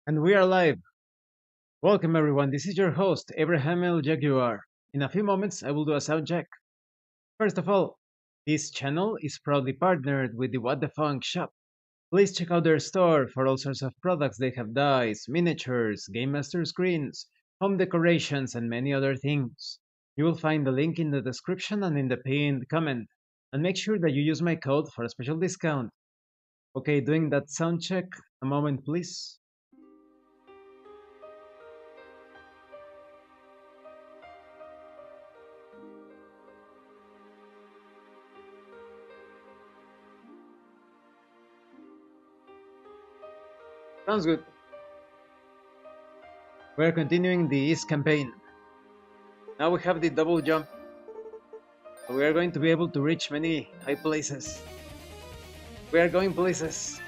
And we are live. Welcome everyone. This is your host, Abraham L. Jaguar. In a few moments, I will do a sound check. First of all, this channel is proudly partnered with the What the Funk shop. Please check out their store for all sorts of products. They have dice, miniatures, Game Master screens, home decorations, and many other things. You will find the link in the description and in the pinned comment. And make sure that you use my code for a special discount. Okay, doing that sound check. A moment, please. Sounds good. We're continuing the East campaign. Now we have the double jump. So we are going to be able to reach many high places. We are going places.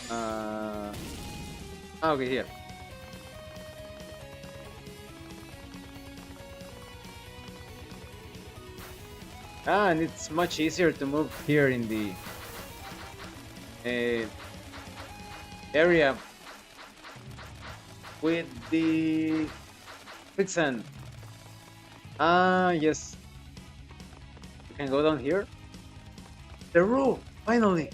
Uh, okay, here. And it's much easier to move here in the uh, area with the quicksand. Yes. We can go down here. The roof, finally.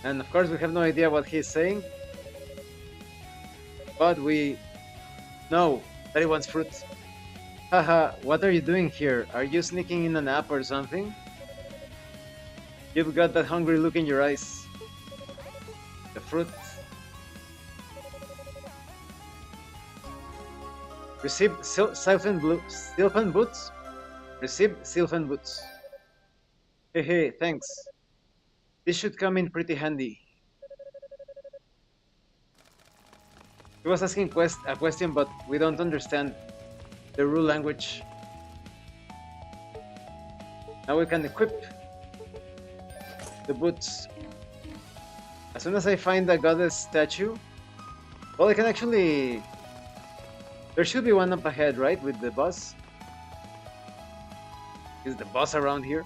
And of course, we have no idea what he's saying, but we know that he wants fruit. Haha, what are you doing here? Are you sneaking in a nap or something? You've got that hungry look in your eyes. The fruit. Receive Sylphan boots? Receive Sylphan boots. Hey, thanks. This should come in pretty handy. He was asking a question, but we don't understand the rule language. Now we can equip the boots. As soon as I find the goddess statue, well, I can actually... There should be one up ahead, right, with the boss? Is the boss around here?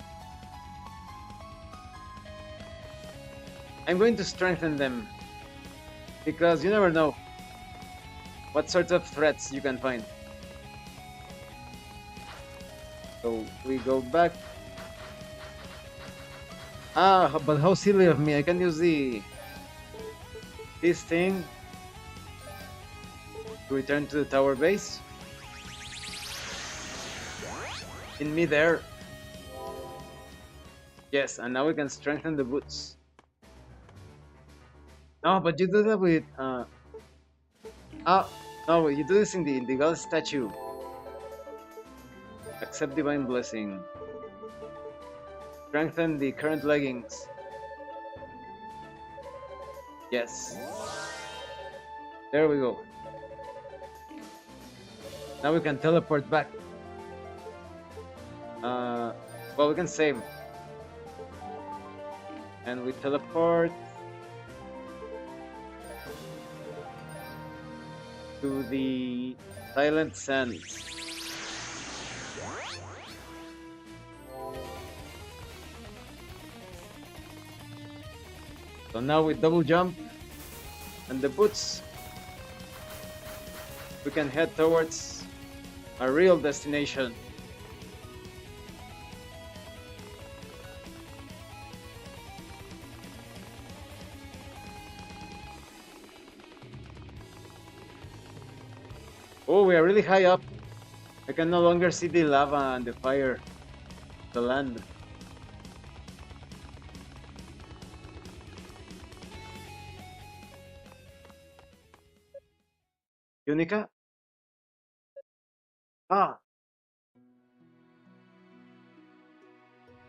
I'm going to strengthen them, because you never know what sorts of threats you can find. So we go back. But how silly of me! I can use this thing to return to the tower base in midair. Yes, and now we can strengthen the boots. No, but you do that with no, you do this in the god statue. Accept divine blessing. Strengthen the current leggings. Yes. There we go. Now we can teleport back. Well, we can save. And we teleport to the Silent Sands. So now with double jump and the boots, we can head towards our real destination. Oh, we are really high up. I can no longer see the lava and the fire, the land. Unica?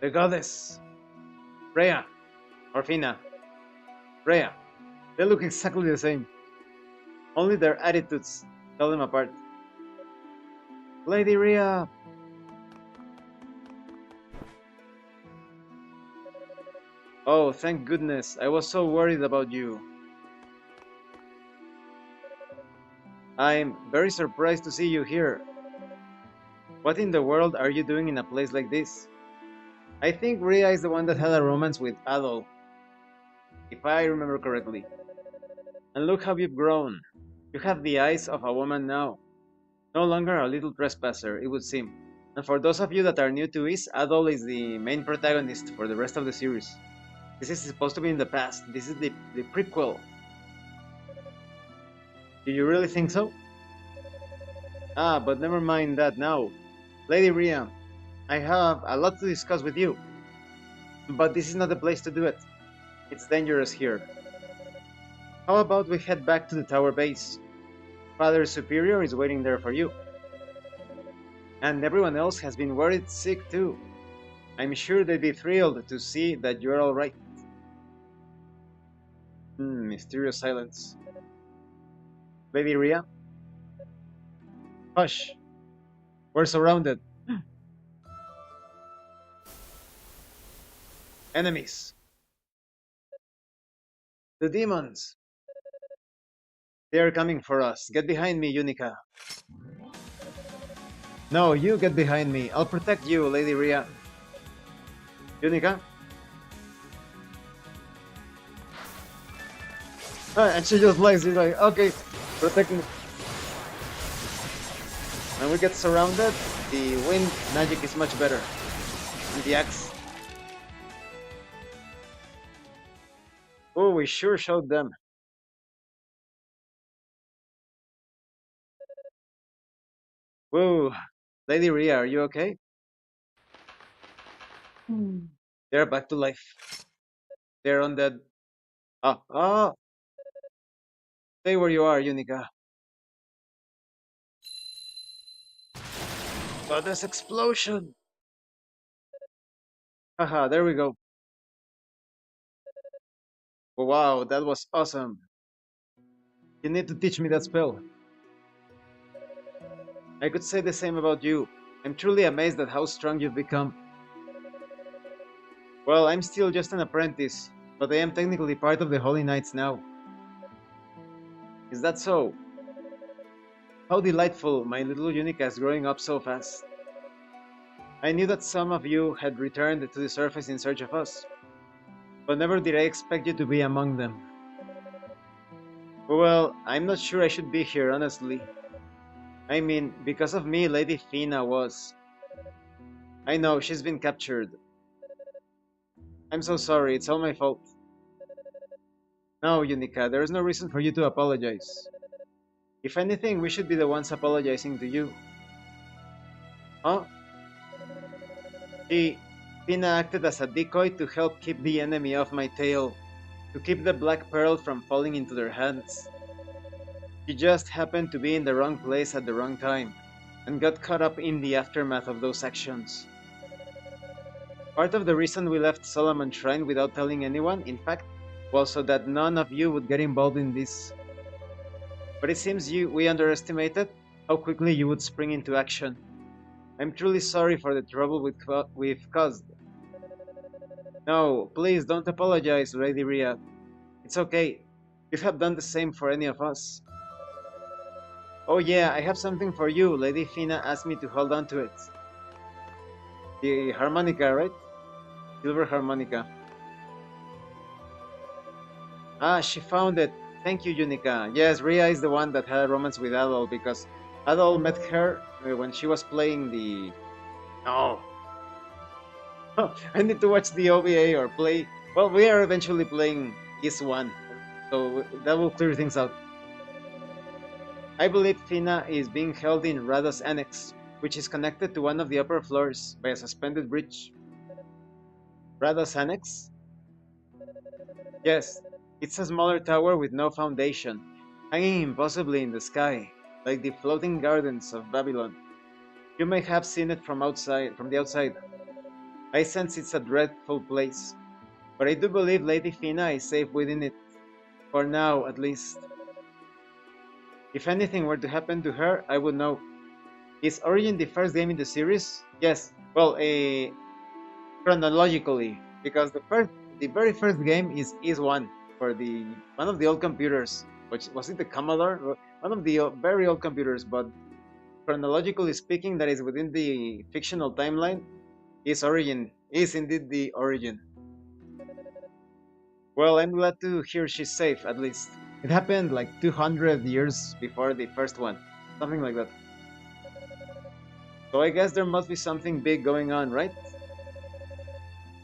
The goddess. Rhea. Orfina. Rhea. They look exactly the same. Only their attitudes tell them apart. Lady Rhea! Oh, thank goodness. I was so worried about you. I'm very surprised to see you here. What in the world are you doing in a place like this? I think Rhea is the one that had a romance with Adol. if I remember correctly. And look how you've grown. You have the eyes of a woman now, no longer a little trespasser, it would seem. And for those of you that are new to this, Adol is the main protagonist for the rest of the series. This is supposed to be in the past. This is the prequel. Do you really think so? Ah, but never mind that now. Lady Rhea, I have a lot to discuss with you. But this is not the place to do it. It's dangerous here. How about we head back to the tower base? Father Superior is waiting there for you. And everyone else has been worried sick too. I'm sure they'd be thrilled to see that you're alright. Mysterious silence. Lady Rhea? Hush. We're surrounded. Enemies. The demons. They are coming for us. Get behind me, Unica. No, you get behind me. I'll protect you, Lady Rhea. Unica? Ah, and she just lies. She's like, okay, protect me. When we get surrounded, the wind magic is much better. And the axe. Oh, we sure showed them. Whoa, Lady Rhea, are you okay? They're back to life. They're undead. Oh, stay where you are, Unica. Goddess explosion! Haha, there we go. Wow, that was awesome. You need to teach me that spell. I could say the same about you. I'm truly amazed at how strong you've become. Well, I'm still just an apprentice, but I am technically part of the Holy Knights now. Is that so? How delightful my little Unica is growing up so fast. I knew that some of you had returned to the surface in search of us, but never did I expect you to be among them. Well, I'm not sure I should be here, honestly. I mean, because of me, Lady Fina was. I know, she's been captured. I'm so sorry, it's all my fault. No, Unica, there is no reason for you to apologize. If anything, we should be the ones apologizing to you. Huh? She, Fina acted as a decoy to help keep the enemy off my tail, to keep the Black Pearl from falling into their hands. She just happened to be in the wrong place at the wrong time, and got caught up in the aftermath of those actions. Part of the reason we left Solomon Shrine without telling anyone, in fact, was so that none of you would get involved in this. But it seems we underestimated how quickly you would spring into action. I'm truly sorry for the trouble we've caused. No, please don't apologize, Lady Rhea. It's okay. You have done the same for any of us. Oh yeah, I have something for you. Lady Fina asked me to hold on to it. The harmonica, right? Silver harmonica. Ah, she found it. Thank you, Unica. Yes, Rhea is the one that had a romance with Adol because Adol met her when she was playing the. Oh, I need to watch the OVA or play. Well, we are eventually playing Is One, so that will clear things out. I believe Fina is being held in Rado's Annex, which is connected to one of the upper floors by a suspended bridge. Rado's Annex? Yes, it's a smaller tower with no foundation, hanging impossibly in the sky, like the floating gardens of Babylon. You may have seen it from the outside. I sense it's a dreadful place, but I do believe Lady Fina is safe within it, for now at least. If anything were to happen to her, I would know. Is Origin the first game in the series? Yes. Well, chronologically, because the very first game is one for the one of the old computers. Which was it, the Commodore? One of the very old computers, but chronologically speaking, that is within the fictional timeline. Is Origin is indeed the Origin. Well, I'm glad to hear she's safe, at least. It happened like 200 years before the first one. Something like that. So I guess there must be something big going on, right?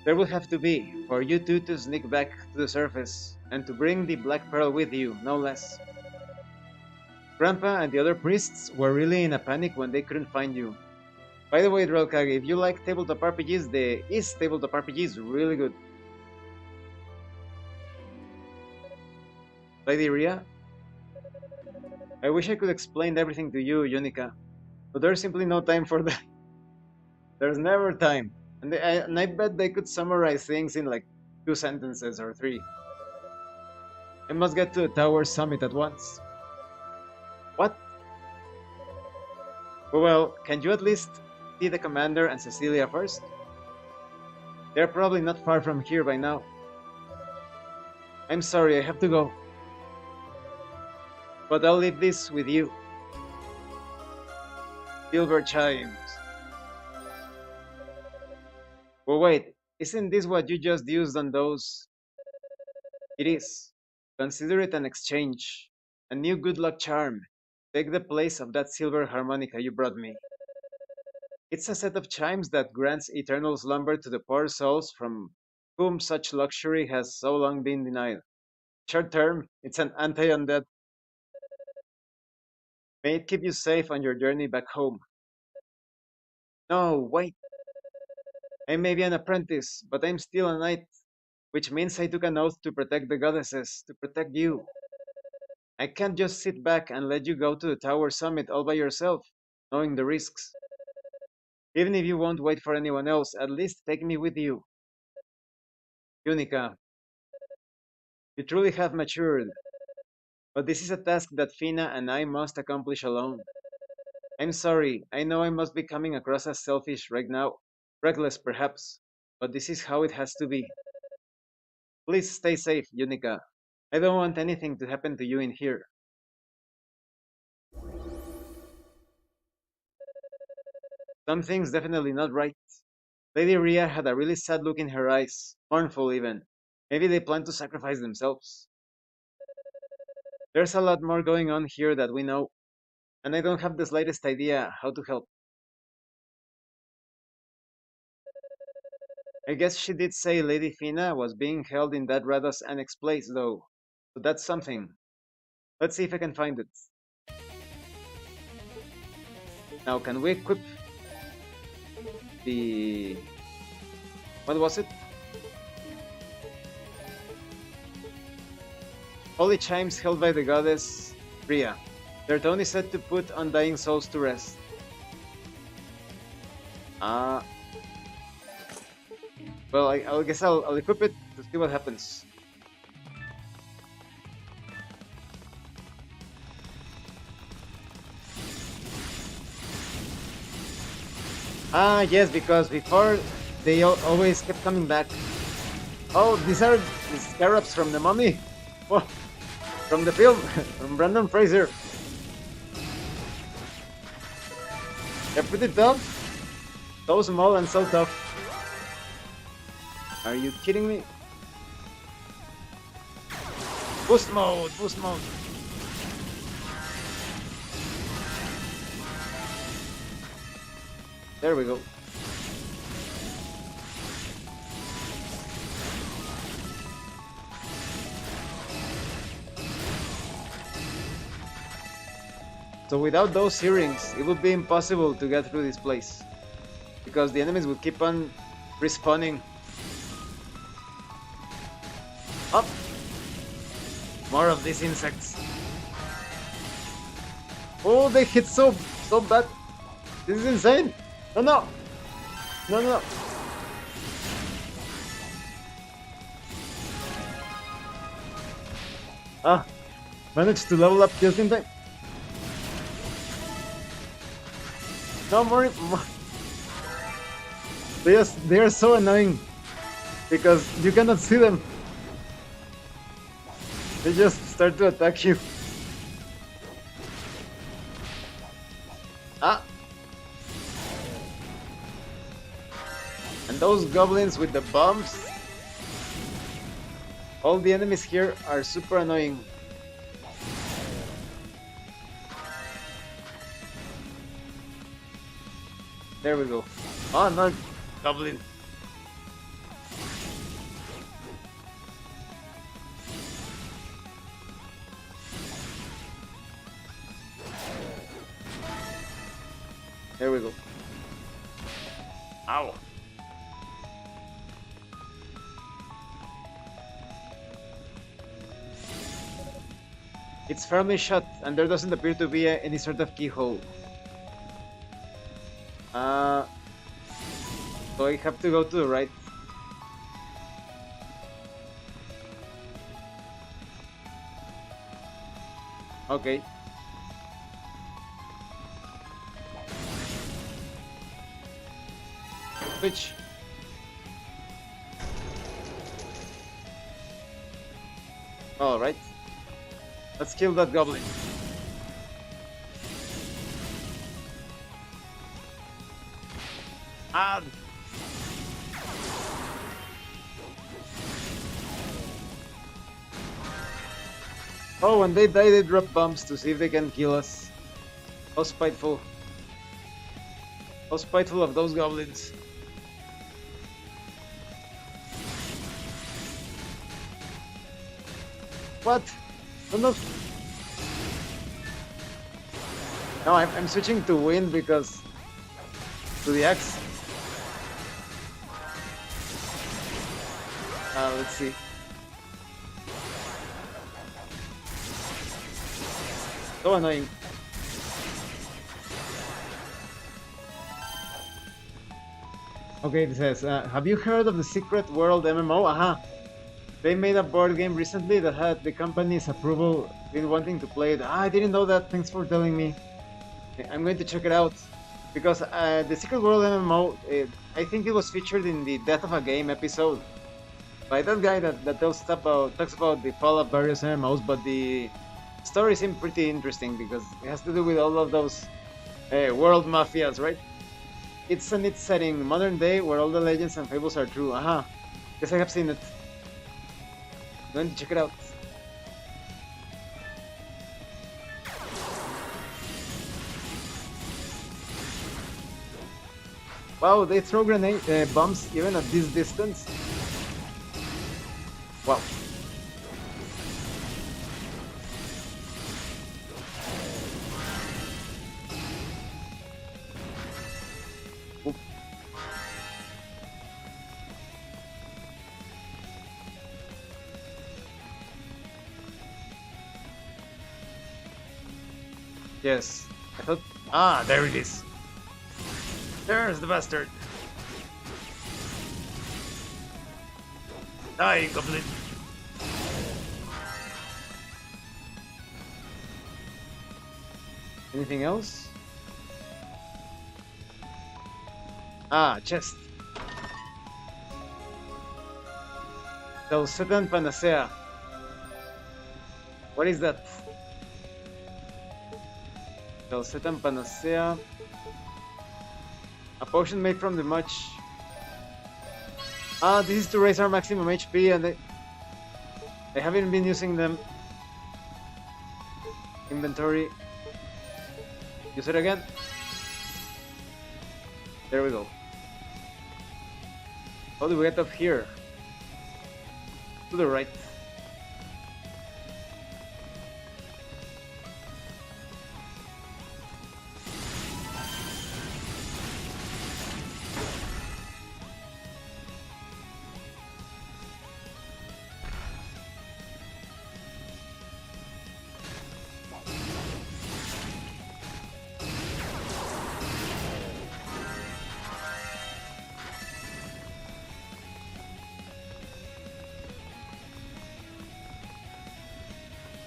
There will have to be, for you two to sneak back to the surface, and to bring the Black Pearl with you, no less. Grandpa and the other priests were really in a panic when they couldn't find you. By the way, Drelkage, if you like tabletop RPGs, the Is tabletop RPG is really good. Lady Ria, I wish I could explain everything to you, Yunika, but there's simply no time for that. There's never time. And I bet they could summarize things in like 2 sentences or 3. I must get to the tower summit at once. What? Well, can you at least see the commander and Cecilia first? They're probably not far from here by now. I'm sorry, I have to go. But I'll leave this with you. Silver chimes. Well, wait, isn't this what you just used on those? It is. Consider it an exchange. A new good luck charm. Take the place of that silver harmonica you brought me. It's a set of chimes that grants eternal slumber to the poor souls from whom such luxury has so long been denied. Short term, it's an anti-undead. May it keep you safe on your journey back home. No, wait. I may be an apprentice, but I'm still a knight, which means I took an oath to protect the goddesses, to protect you. I can't just sit back and let you go to the tower summit all by yourself, knowing the risks. Even if you won't wait for anyone else, at least take me with you. Unica, you truly have matured, but this is a task that Fina and I must accomplish alone. I'm sorry, I know I must be coming across as selfish right now, reckless perhaps, but this is how it has to be. Please stay safe, Unica. I don't want anything to happen to you in here. Something's definitely not right. Lady Ria had a really sad look in her eyes, mournful even. Maybe they plan to sacrifice themselves. There's a lot more going on here that we know, and I don't have the slightest idea how to help. I guess she did say Lady Fina was being held in that Rados annex place, though. So that's something. Let's see if I can find it. Now, can we equip the... What was it? Holy chimes held by the goddess Rhea. Their tone is said to put undying souls to rest. Well, I guess I'll equip it to see what happens. Yes, because before they always kept coming back. Oh, these are the scarabs from the mummy. Oh, from the film, from Brandon Fraser. They're pretty tough. So small and so tough. Are you kidding me? Boost mode, boost mode. There we go. So without those earrings, it would be impossible to get through this place. Because the enemies would keep on respawning. Up! More of these insects. Oh, they hit so bad. This is insane. No, no. No, no. Managed to level up just in time. No more. They are so annoying because you cannot see them. They just start to attack you. And those goblins with the bombs. All the enemies here are super annoying. There we go. Oh no, goblin. There we go. Ow. It's firmly shut, and there doesn't appear to be any sort of keyhole. So I have to go to the right. Okay. Switch. Alright. Let's kill that goblin. Ah! Oh, when they die, they drop bombs to see if they can kill us. How spiteful. How spiteful of those goblins. What? Oh, no. No, I'm switching to wind because... to the axe. Let's see. So annoying. Okay, it says, have you heard of the Secret World MMO? Aha! They made a board game recently that had the company's approval. Been wanting to play it. I didn't know that. Thanks for telling me. I'm going to check it out. Because the Secret World MMO, I think it was featured in the Death of a Game episode. By that guy that talks about the fall of various MMOs, but the story seemed pretty interesting because it has to do with all of those world mafias, right? It's a neat setting, modern day, where all the legends and fables are true. Aha, guess I have seen it. I'm going to check it out. Wow, they throw grenade bombs even at this distance. Wow. Oop. Yes, I thought. Ah, there it is. There's the bastard. Die, goblin. Anything else? Ah, chest. Tel Panacea. What is that? Tel Panacea. A potion made from the much. Ah, this is to raise our maximum HP, and I haven't been using them. Inventory. Use it again. There we go. How do we get up here? To the right.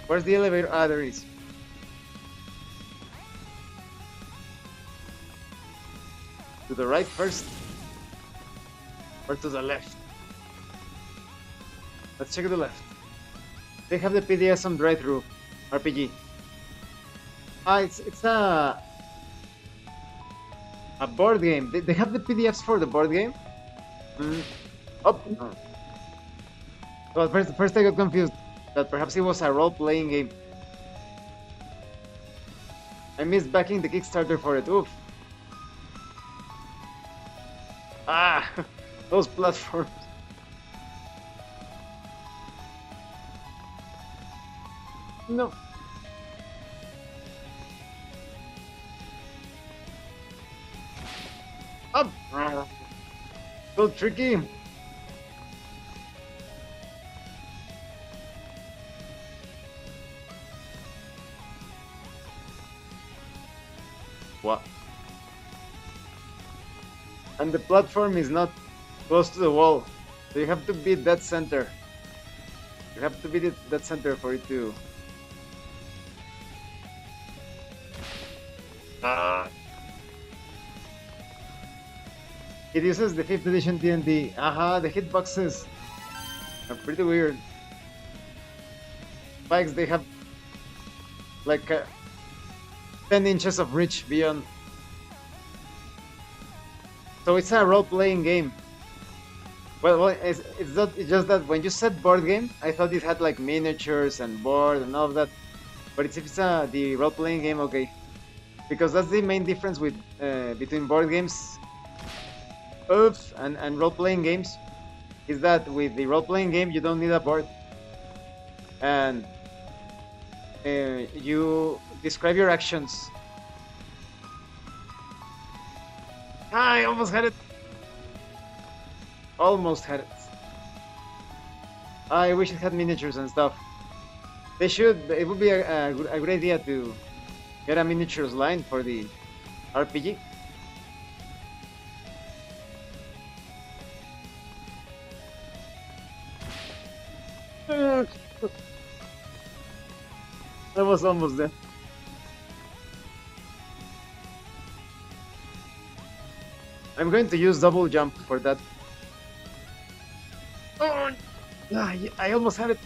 Where's the elevator? Ah, there it is. To the right first? Or to the left? Let's check the left. They have the PDS on drive-thru RPG. Ah, it's a board game. They have the PDFs for the board game. Oh, no. Well, first I got confused that perhaps it was a role-playing game. I missed backing the Kickstarter for it. Oof. Ah, those platforms. No. Up. So tricky. What? And the platform is not close to the wall, so you have to beat that center. You have to beat that center for it to. Ah. It uses the 5th edition D&D. Aha, the hitboxes are pretty weird. Spikes, they have like 10 inches of reach beyond. So it's a role-playing game. Well, it's not. It's just that when you said board game, I thought it had like miniatures and board and all of that. But it's the role-playing game, okay? Because that's the main difference with between board games, oops, and role-playing games, is that with the role-playing game you don't need a board, and you describe your actions. I almost had it. Almost had it. I wish it had miniatures and stuff. They should. It would be a good idea to get a miniatures line for the RPG. I was almost there. I'm going to use double jump for that. Oh, I almost had it,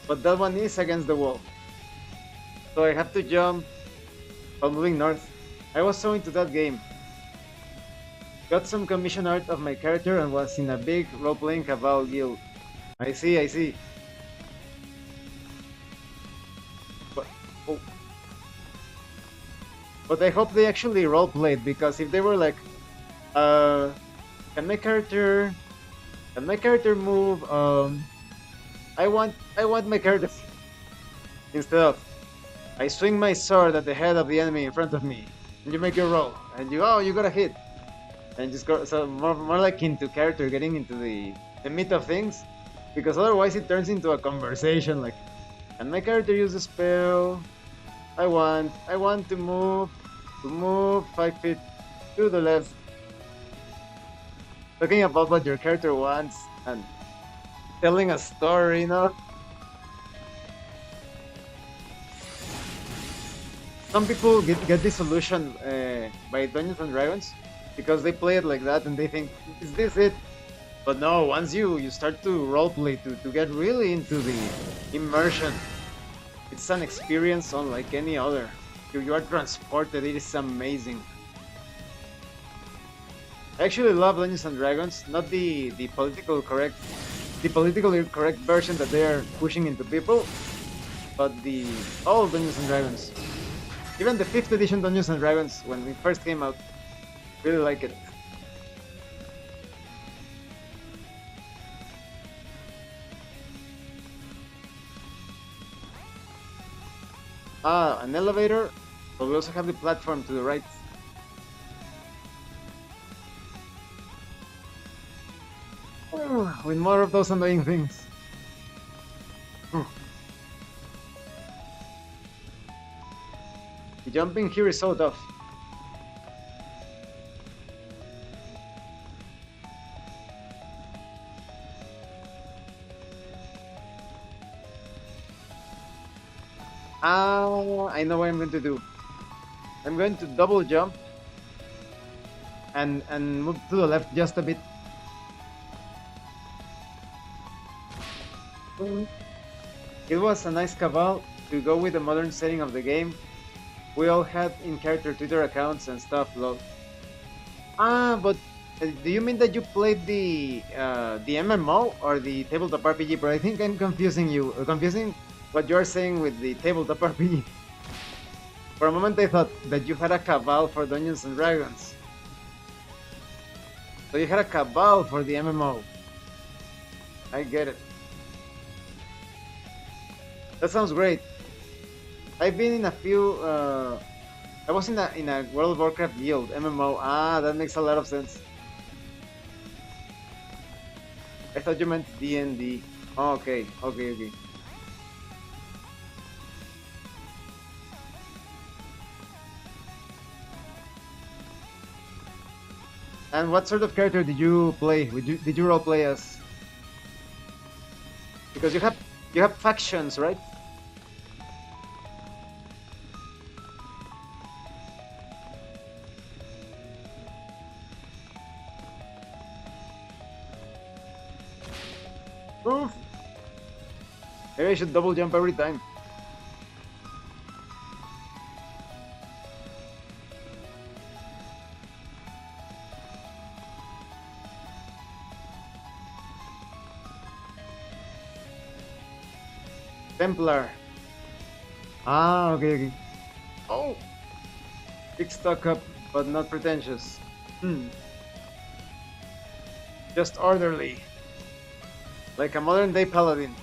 but that one is against the wall, so I have to jump while moving north. I was so into that game. Got some commission art of my character and was in a big role-playing cabal guild. I see, I see. But, oh. But I hope they actually role-played, because if they were like, can my character move? I want my character instead of I swing my sword at the head of the enemy in front of me, and you make your roll, and you got a hit, and just go so more like into character, getting into the meat of things, because otherwise it turns into a conversation like, can my character use a spell? I want to move 5 feet to the left. Talking about what your character wants and telling a story, you know? Some people get disillusioned by Dungeons and Dragons because they play it like that and they think, is this it? But no, once you start to roleplay, to get really into the immersion, it's an experience unlike any other. You are transported, it is amazing. I actually love Dungeons and Dragons, not the politically correct version that they are pushing into people, but the old Dungeons and Dragons. Even the 5th edition Dungeons and Dragons, when it first came out, really like it. An elevator, but we also have the platform to the right. With more of those annoying things. The jumping here is so tough. I know what I'm going to do. I'm going to double jump and move to the left just a bit. It was a nice cabal to go with the modern setting of the game. We all had in-character Twitter accounts and stuff, lol. But Do you mean that you played the MMO or the tabletop RPG? But I think I'm confusing what you are saying with the tabletop RPG. For a moment, I thought that you had a cabal for Dungeons and Dragons. So you had a cabal for the MMO. I get it. That sounds great. I've been in a few. I was in a World of Warcraft guild MMO. Ah, that makes a lot of sense. I thought you meant D&D. Oh, okay, okay. And what sort of character did you play? Did you role play as? Because you have factions, right? Oof. Maybe I should double jump every time. Templar. Ah, okay. Oh! Big stuck up, but not pretentious. Just orderly. Like a modern day paladin.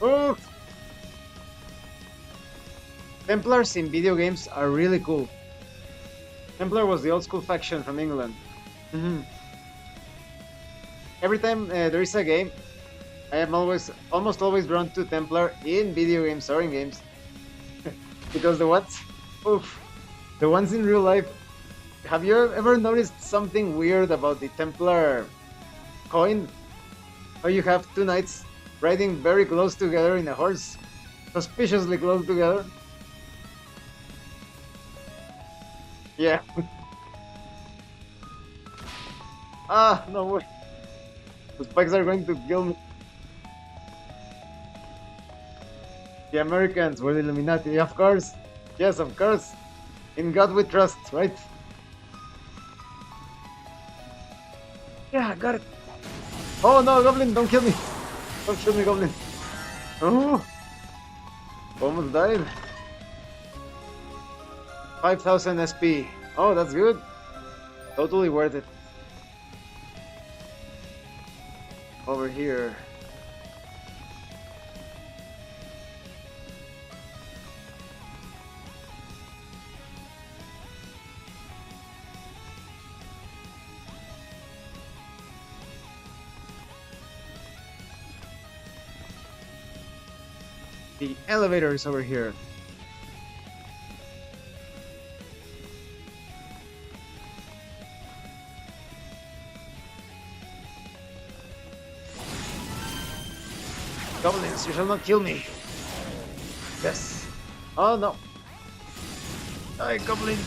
Oof! Templars in video games are really cool. Templar was the old school faction from England. Every time there is a game, I am almost always drawn to Templar in video games or in games. Because the ones in real life. Have you ever noticed something weird about the Templar coin? How you have two knights riding very close together in a horse, suspiciously close together. Yeah. Ah, no way. The spikes are going to kill me. The Americans were the Illuminati, of course. Yes, of course. In God we trust, right? Yeah, got it. Oh no, Goblin, don't kill me. Don't kill me, Goblin. Oh, almost died. 5,000 SP. Oh, that's good. Totally worth it. Over here. The elevator is over here. Goblins, you shall not kill me. Yes. Oh no. Die, Goblin.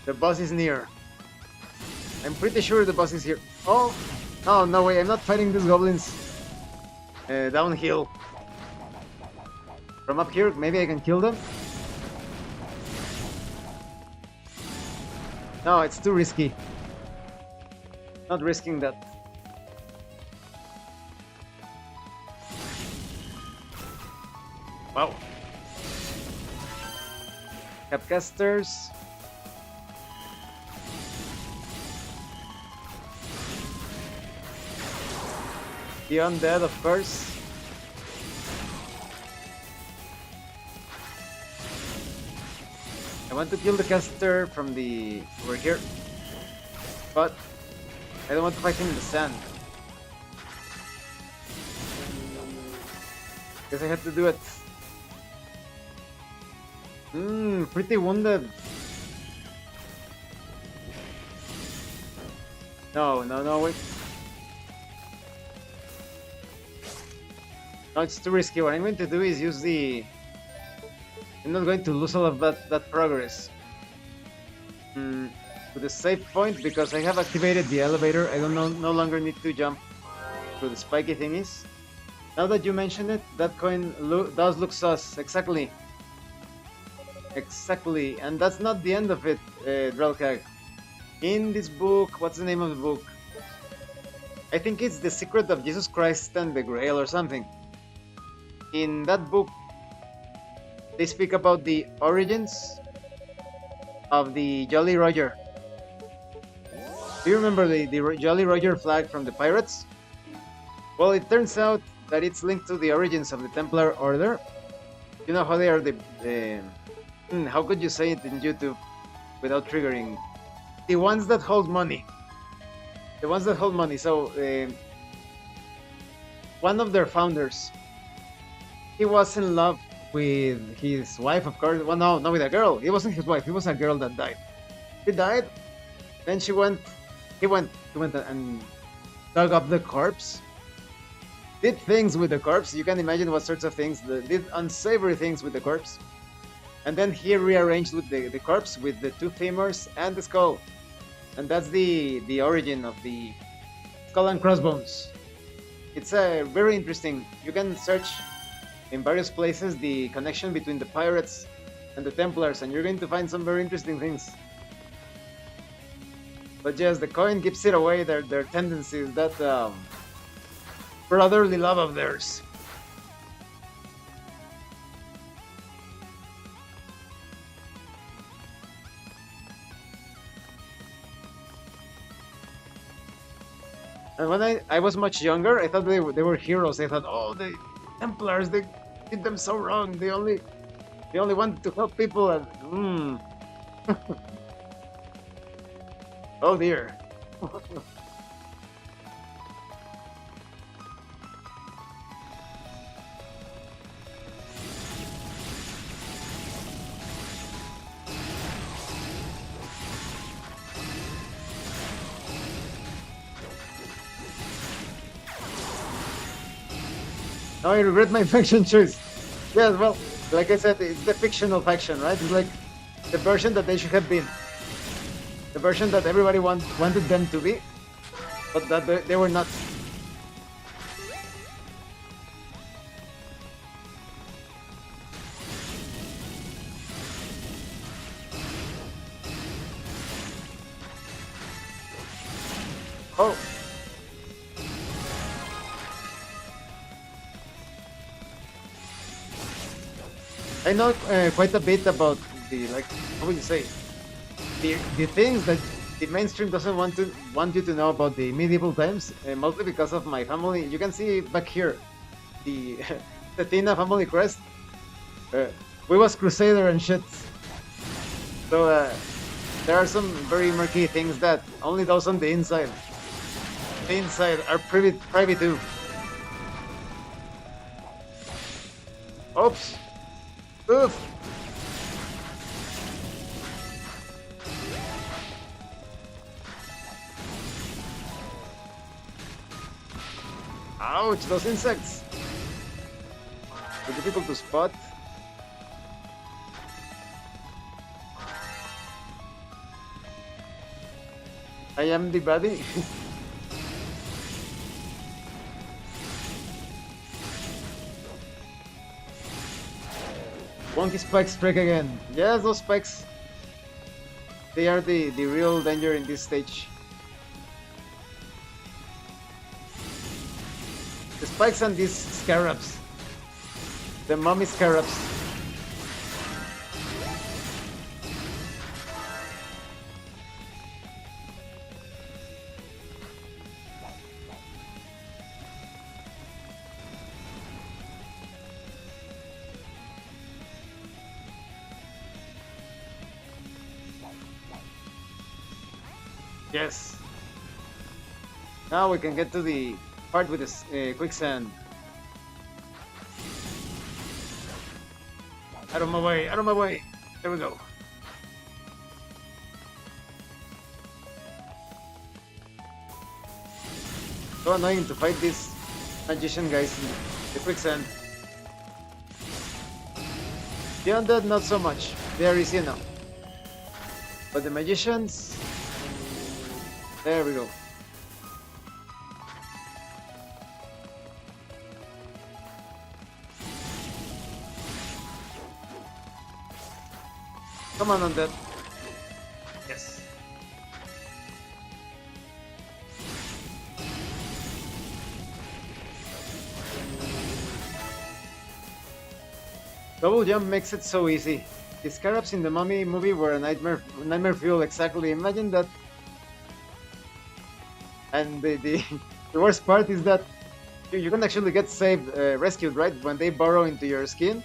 The boss is near. I'm pretty sure the boss is here. Oh! Oh, no way, I'm not fighting these goblins. Downhill. From up here, maybe I can kill them? No, it's too risky. Not risking that. Wow. Capcasters. The undead, of course. I want to kill the caster from the over here, but I don't want to fight him in the sand. Guess I have to do it. Pretty wounded. No, wait. No, it's too risky. What I'm going to do is use the... I'm not going to lose all of that progress. to the safe point because I have activated the elevator. I don't no longer need to jump through the spiky thingies. Now that you mention it, that coin does look sus. Exactly. Exactly. And that's not the end of it, Drelkag. In this book, what's the name of the book? I think it's The Secret of Jesus Christ and the Grail or something. In that book, they speak about the origins of the Jolly Roger. Do you remember the Jolly Roger flag from the pirates? Well, it turns out that it's linked to the origins of the Templar Order. You know how they are how could you say it in YouTube without triggering? The ones that hold money. The ones that hold money. So, one of their founders, he was in love with his wife, of course. Well, no, not with a girl. It wasn't his wife. It was a girl that died. He died. Then he went and dug up the corpse. Did things with the corpse. You can imagine what sorts of things. Did unsavory things with the corpse. And then he rearranged with the corpse with the two femurs and the skull. And that's the origin of the skull and crossbones. It's very interesting. You can search in various places the connection between the pirates and the Templars, and you're going to find some very interesting things. But yes, the coin gives it away their tendencies, that brotherly love of theirs. And when I was much younger, I thought they were heroes. I thought, oh, the Templars, they did them so wrong. They only wanted to help people. And oh dear. Now I regret my faction choice. Yes, well, like I said, it's the fictional faction, right? It's like the version that they should have been. The version that everybody wanted them to be, but that they were not. Oh. I know quite a bit about the, like, how would you say, the things that the mainstream doesn't want you to know about the medieval times, mostly because of my family. You can see back here the the Tina family crest. We was Crusader and shit. So there are some very murky things that only those on the inside are privy to. Oops. Oof. Ouch, those insects. They're difficult to spot. I am the buddy. Wonky spikes strike again. Yes, those spikes. They are the real danger in this stage. The spikes and these scarabs. The mummy scarabs. Yes. Now we can get to the part with this quicksand. Out of my way, out of my way. There we go. So annoying to fight these magician guys in the quicksand. The undead not so much. They are easy enough. But the magicians, There we go. Come on that. Yes. Double jump makes it so easy. The scarabs in the Mummy movie were a nightmare fuel, exactly. Imagine that. And the worst part is that you can actually get saved, rescued, right? When they burrow into your skin,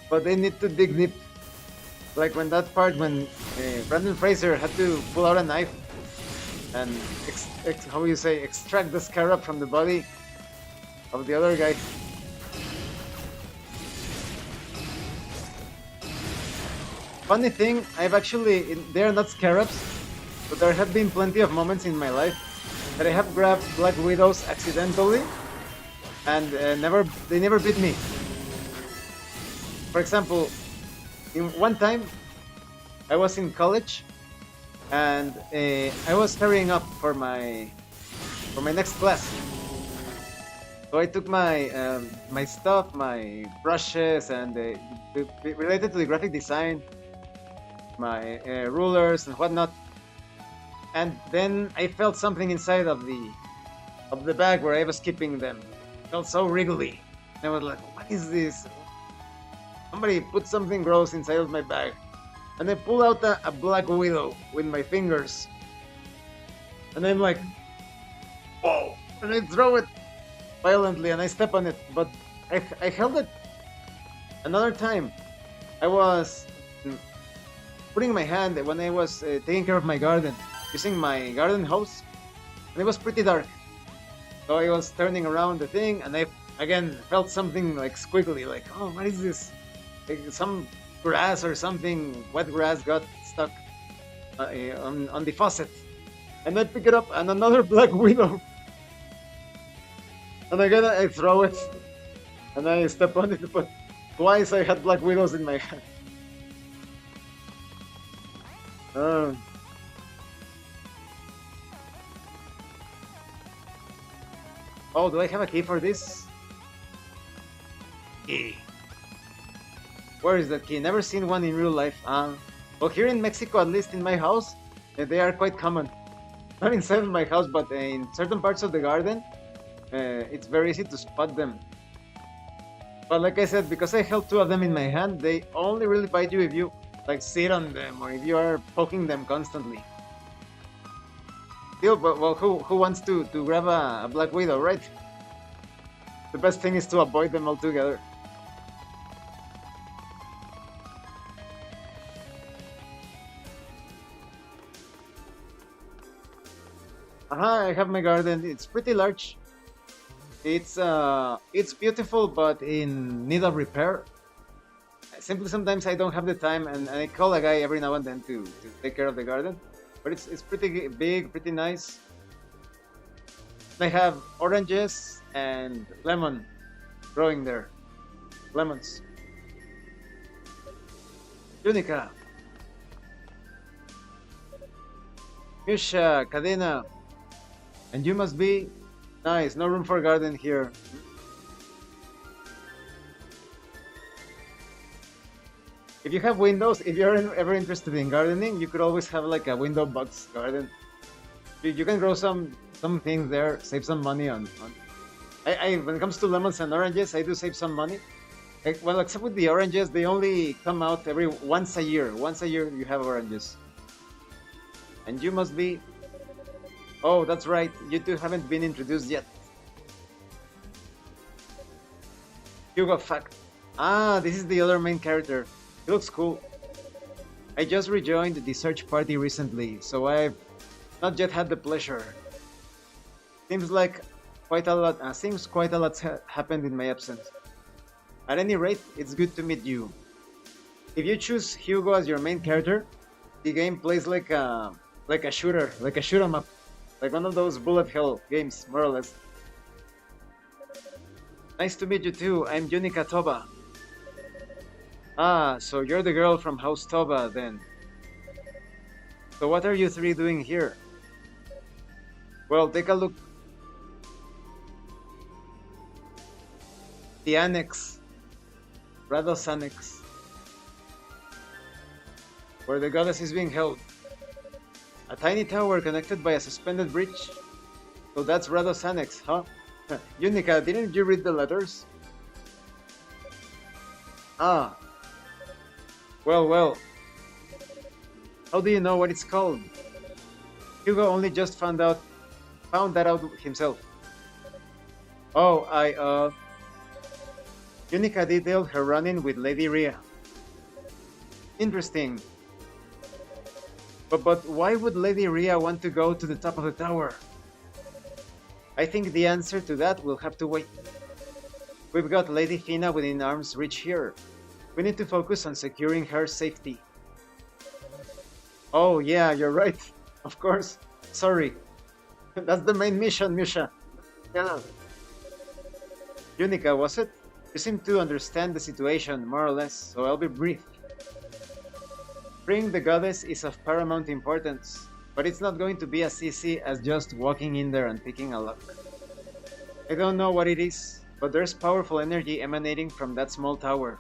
but they need to dig deep. Like when that part when Brandon Fraser had to pull out a knife and how you say extract the scarab from the body of the other guy. Funny thing, I've actually they are not scarabs, but there have been plenty of moments in my life that I have grabbed Black Widows accidentally, and they never bit me. For example, in one time, I was in college, and I was hurrying up for my next class. So I took my my stuff, my brushes, and related to the graphic design, my rulers and whatnot. And then I felt something inside of the bag where I was keeping them. It felt so wriggly. And I was like, "What is this? Somebody put something gross inside of my bag." And I pull out a Black Widow with my fingers. And I'm like, "Whoa!" And I throw it violently and I step on it. But I held it. Another time, I was putting my hand when I was taking care of my garden, using my garden hose. And it was pretty dark. So I was turning around the thing and I again felt something like squiggly, like, "Oh, what is this?" Like some grass or something, wet grass got stuck on the faucet. And I pick it up and another Black Widow. And again I throw it and I step on it, but twice I had Black Widows in my hand. Oh, do I have a key for this? Key. Where is that key? Never seen one in real life. Well, here in Mexico, at least in my house, they are quite common. Not inside of my house, but in certain parts of the garden, it's very easy to spot them. But like I said, because I held two of them in my hand, they only really bite you if you like sit on them or if you are poking them constantly. Still, but well, who wants to grab a Black Widow, right? The best thing is to avoid them altogether. I have my garden. It's pretty large. It's beautiful, but in need of repair. Simply, sometimes I don't have the time, and I call a guy every now and then to take care of the garden. But it's pretty big, pretty nice. I have oranges and lemon growing there. Lemons. Tunica. Misha, Cadena. And you must be nice. No room for garden here. If you have windows, if you're ever interested in gardening, you could always have like a window box garden. You can grow some things there, save some money on. When it comes to lemons and oranges, I do save some money. Well, except with the oranges, they only come out every once a year. Once a year, you have oranges. And you must be. Oh, that's right. You two haven't been introduced yet. Hugo Fact. This is the other main character. He looks cool. I just rejoined the search party recently, so I've not yet had the pleasure. Seems quite a lot happened in my absence. At any rate, it's good to meet you. If you choose Hugo as your main character, the game plays like a shooter, like a shoot 'em up. Like one of those bullet hell games, more or less. Nice to meet you too. I'm Yunika Toba. So you're the girl from House Toba then. So what are you three doing here? Well, take a look. The annex, Rados Annex, where the goddess is being held. A tiny tower connected by a suspended bridge. So that's Rados Annex, huh? Unica, didn't you read the letters? Ah, well. How do you know what it's called? Hugo only just found that out himself. Oh, Unica detailed her run-in with Lady Rhea. Interesting. But why would Lady Rhea want to go to the top of the tower? I think the answer to that will have to wait. We've got Lady Fina within arm's reach here. We need to focus on securing her safety. Oh yeah, you're right. Of course. Sorry. That's the main mission, Misha. Yeah. Unica, was it? You seem to understand the situation, more or less, so I'll be brief. Freeing the goddess is of paramount importance, but it's not going to be as easy as just walking in there and picking a lock. I don't know what it is, but there's powerful energy emanating from that small tower.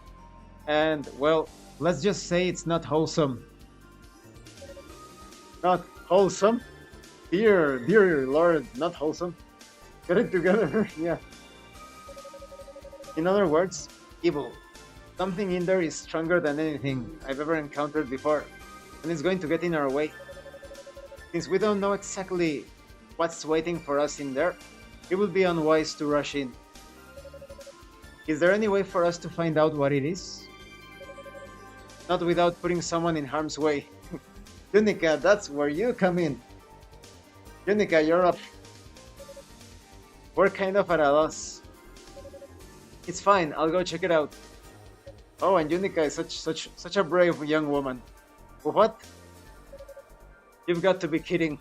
And, well, let's just say it's not wholesome. Not wholesome? Dear Lord, not wholesome. Get it together, yeah. In other words, evil. Something in there is stronger than anything I've ever encountered before, and it's going to get in our way. Since we don't know exactly what's waiting for us in there, it would be unwise to rush in. Is there any way for us to find out what it is? Not without putting someone in harm's way. Unica, that's where you come in. Unica, you're up. We're kind of at a loss. It's fine, I'll go check it out. Oh, and Unica is such a brave young woman. What? You've got to be kidding.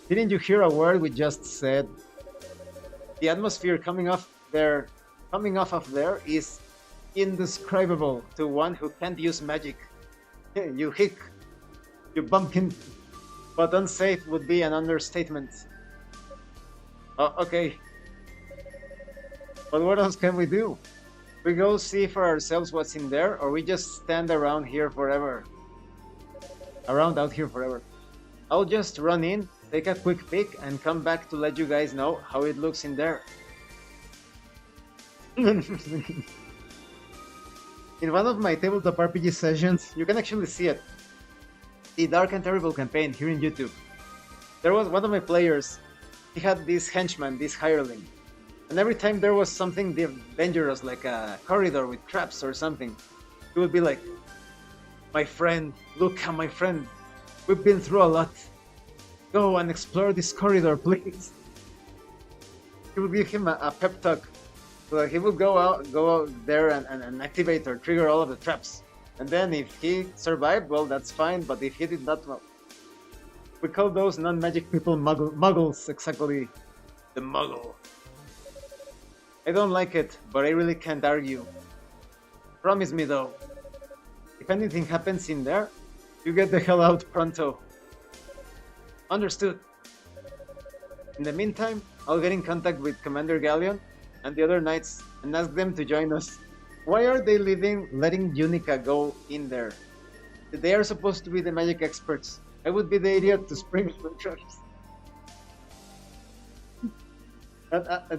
Didn't you hear a word we just said? The atmosphere coming off of there is indescribable to one who can't use magic. You hick, you bumpkin, but unsafe would be an understatement. Oh, okay. But what else can we do? We go see for ourselves what's in there, or we just stand around here forever? Out here forever. I'll just run in, take a quick peek, and come back to let you guys know how it looks in there. In one of my tabletop RPG sessions, you can actually see it. The Dark and Terrible campaign here in YouTube. There was one of my players, he had this henchman, this hireling. And every time there was something dangerous, like a corridor with traps or something, he would be like, "My friend, look, my friend, we've been through a lot. Go and explore this corridor, please." He would give him a pep talk. So he would go out there and activate or trigger all of the traps. And then if he survived, well, that's fine, but if he did not, well, we call those non-magic people muggles, exactly. The muggle. I don't like it, but I really can't argue. Promise me though, if anything happens in there, you get the hell out pronto. Understood. In the meantime, I'll get in contact with Commander Galleon and the other knights and ask them to join us. Why are they letting Unica go in there? They are supposed to be the magic experts. I would be the idiot to spring the traps.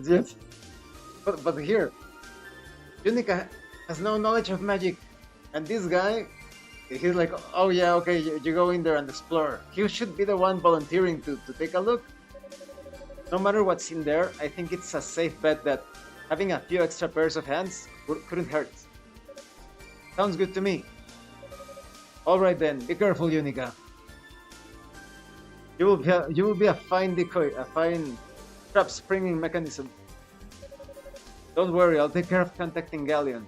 Yes. But here, Unica has no knowledge of magic, and this guy, he's like, "Oh yeah, okay, you go in there and explore." He should be the one volunteering to take a look. No matter what's in there, I think it's a safe bet that having a few extra pairs of hands couldn't hurt. Sounds good to me. Alright then, be careful, Unica. You will be a fine decoy, a fine trap springing mechanism. Don't worry, I'll take care of contacting Galleon.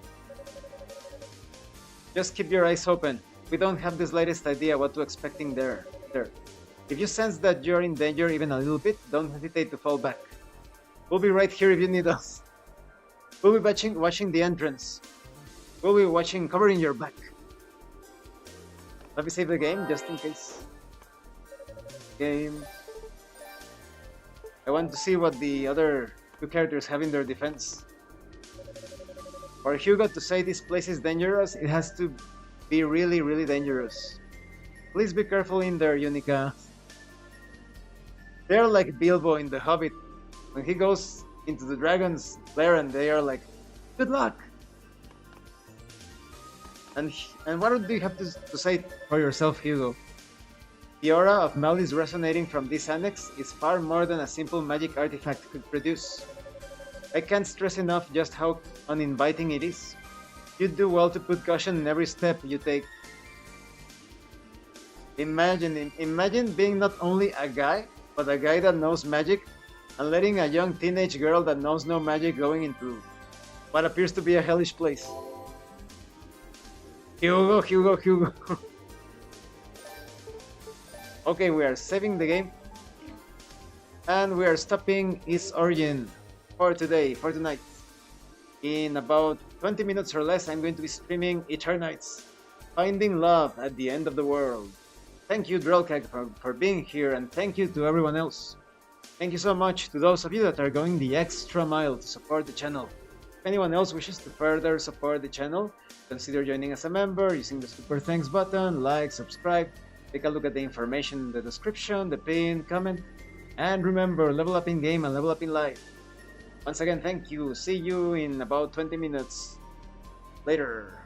Just keep your eyes open. We don't have the slightest idea what to expect in there. If you sense that you're in danger even a little bit, don't hesitate to fall back. We'll be right here if you need us. We'll be watching the entrance. We'll be covering your back. Let me save the game just in case. Game. I want to see what the other two characters have in their defense. For Hugo to say this place is dangerous, it has to be really, really dangerous. Please be careful in there, Unica. They're like Bilbo in The Hobbit. When he goes into the dragon's lair and they are like, good luck! And what do you have to say for yourself, Hugo? The aura of malice resonating from this annex is far more than a simple magic artifact could produce. I can't stress enough just how uninviting it is. You do well to put caution in every step you take. Imagine being not only a guy, but a guy that knows magic, and letting a young teenage girl that knows no magic going into what appears to be a hellish place. Hugo, Hugo, Hugo. Okay, we are saving the game. And we are stopping its origin for today, for tonight. In about 20 minutes or less, I'm going to be streaming Eternites, Finding Love at the End of the World. Thank you, Drellkag, for being here, and thank you to everyone else. Thank you so much to those of you that are going the extra mile to support the channel. If anyone else wishes to further support the channel, consider joining as a member using the super thanks button, like, subscribe, take a look at the information in the description, the pin, comment, and remember, level up in game and level up in life. Once again, thank you. See you in about 20 minutes. Later.